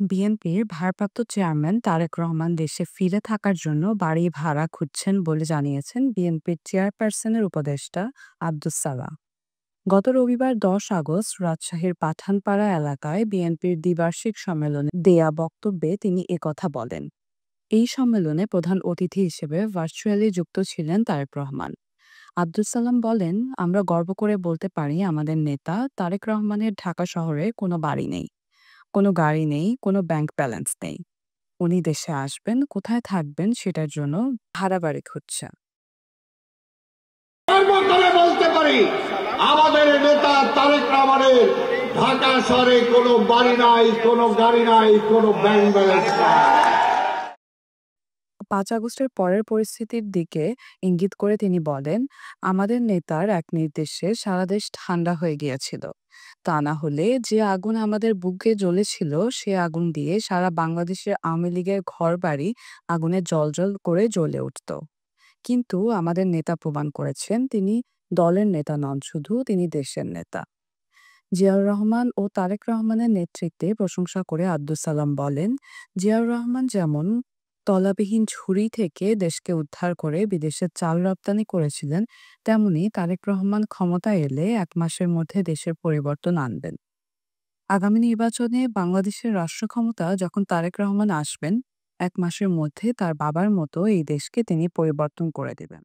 বিএনপির ভারপ্রাপ্ত চেয়ারম্যান তারেক রহমান দেশে ফিরে থাকার জন্য বাড়ি ভাড়া খুঁজছেন বলে জানিয়েছেন বিএনপির চেয়ারপারসনের উপদেষ্টা আব্দুস সালাম। গত রবিবার ১০ আগস্ট রাজশাহীর পাঠানপাড়া এলাকায় বিএনপির দ্বিবার্ষিক সম্মেলনে দেয়া বক্তব্যে তিনি একথা বলেন। এই সম্মেলনে প্রধান অতিথি হিসেবে ভার্চুয়ালি যুক্ত ছিলেন তারেক রহমান। আব্দুস সালাম বলেন, আমরা গর্ব করে বলতে পারি আমাদের নেতা তারেক রহমানের ঢাকা শহরে কোনো বাড়ি নেই, কোনো গাড়ি নেই, কোনো ব্যাংক ব্যালেন্স নেই। উনি দেশে আসবেন, কোথায় থাকবেন সেটার জন্য ভাড়া বাড়ি খুঁজছেন। গর্ব করে বলতে পারি আমাদের নেতা তারেক রহমানের ঢাকা শহরে কোনো বাড়ি নাই, কোনো গাড়ি নাই, কোনো ব্যাংক ব্যালেন্স নাই। ৫ আগস্টের পরের পরিস্থিতির দিকে ইঙ্গিত করে তিনি বলেন, আমাদের নেতার এক নির্দেশে সারা দেশ ঠান্ডা হয়ে গিয়েছিল। তা না হলে যে আগুন আমাদের বুকে জ্বলেছিল সে আগুন দিয়ে সারা বাংলাদেশের আওয়ামী লীগের ঘরবাড়ি আগুনে জ্বলজ্বল করে জ্বলে উঠত। কিন্তু আমাদের নেতা প্রমাণ করেছেন তিনি দলের নেতা নন, শুধু তিনি দেশের নেতা। জিয়াউর রহমান ও তারেক রহমানের নেতৃত্বে প্রশংসা করে আব্দুস সালাম বলেন, জিয়াউর রহমান যেমন তলাবিহীন ঝুড়ি থেকে দেশকে উদ্ধার করে বিদেশে চাল রপ্তানি করেছিলেন, তেমনি তারেক রহমান ক্ষমতায় এলে ১ মাসের মধ্যে দেশের পরিবর্তন আনবেন। আগামী নির্বাচনে বাংলাদেশের রাষ্ট্র ক্ষমতা যখন তারেক রহমান আসবেন, ১ মাসের মধ্যে তার বাবার মতো এই দেশকে তিনি পরিবর্তন করে দেবেন।